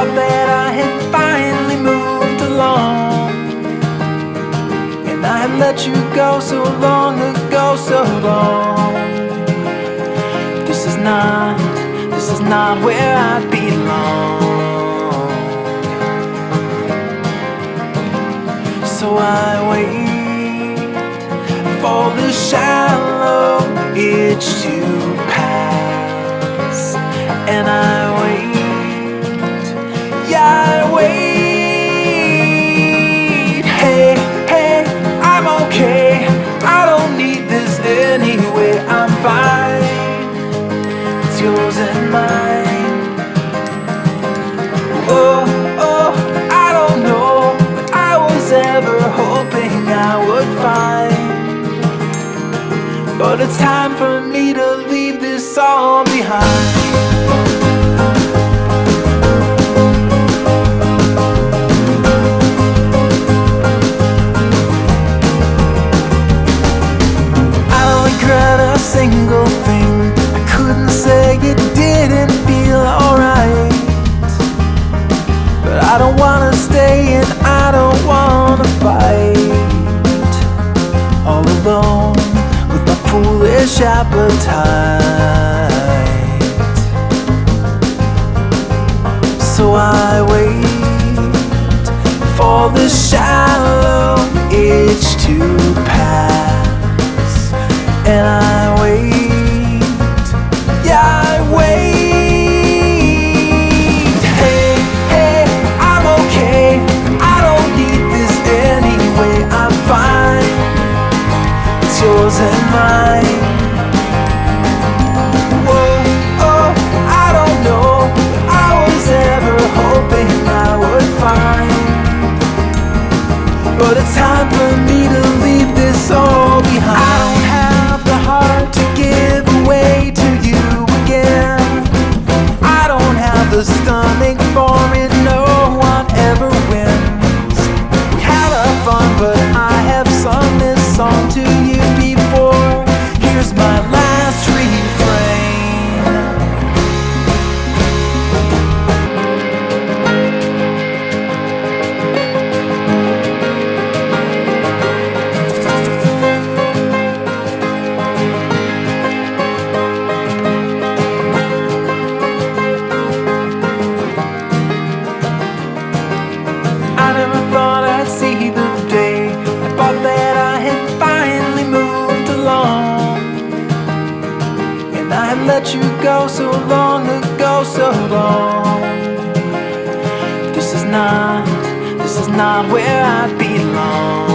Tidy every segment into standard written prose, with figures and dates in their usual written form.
thought that I had finally moved along, and I had let you go so long ago, so long. This is not where I belong. So I wait for the shallow itch to pass, and I wait, yeah, I wait. Hey, hey, I'm okay, I don't need this anyway, I'm fine. It's yours and mine. Oh, oh, I don't know what I was ever hoping I would find, but it's time for me to leave this all behind. I don't regret a single thing. I couldn't say it didn't feel alright, but I don't wanna stay and I don't wanna fight all alone with my foolish appetite. So I wait for the shallow itch to pass, and I wait, yeah, I wait. Hey, hey, I'm okay, I don't need this anyway, I'm fine. It's yours and mine. Whoa, oh, I don't know what I was ever hoping I would find, but it's time for me to leave this all behind. I don't have the heart to give away to you again. I don't have the stomach for it, no one ever wins. We had our fun, but I have sung this song to you before. Here's my last refrain. I never thought I'd see the day. I thought that I had finally moved along, and I had let you go so long ago, so long. This is not where I belong.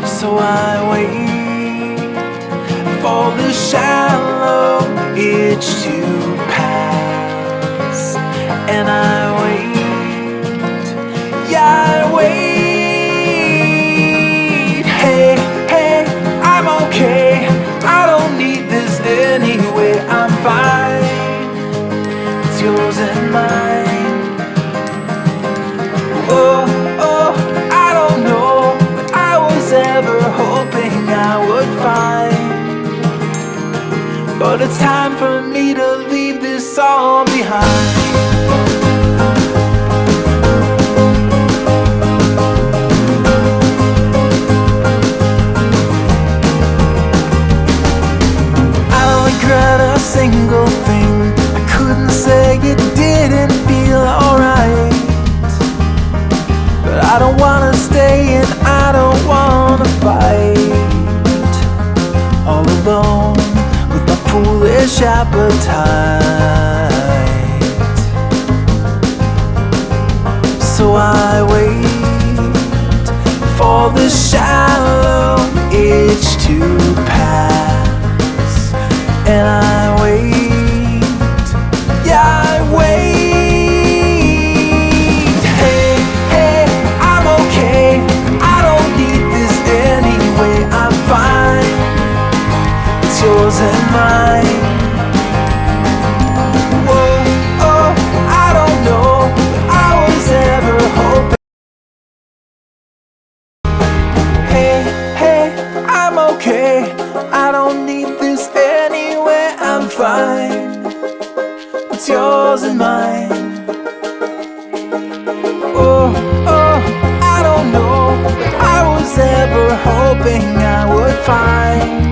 So I wait for the shallow itch to pass, and I wait, yeah, I wait. Hey, hey, I'm okay, I don't need this anyway, I'm fine. It's yours and mine. Oh, oh, I don't know what I was ever hoping I would find, but it's time for me to leave this all behind. I don't regret a single thing. I couldn't say it didn't feel alright, but I don't wanna stay and I don't wanna fight all alone with my foolish appetite. So I wait for the shallow itch to pass, and I wait, yeah, I wait. Hey, hey, I'm okay, I don't need this anyway, I'm fine. It's yours and mine. Whoa, oh, I don't know what I was ever hoping. Hey, hey, I'm okay, I don't need this anyway, I'm wasn't mine. Oh, I don't know if I was ever hoping I would find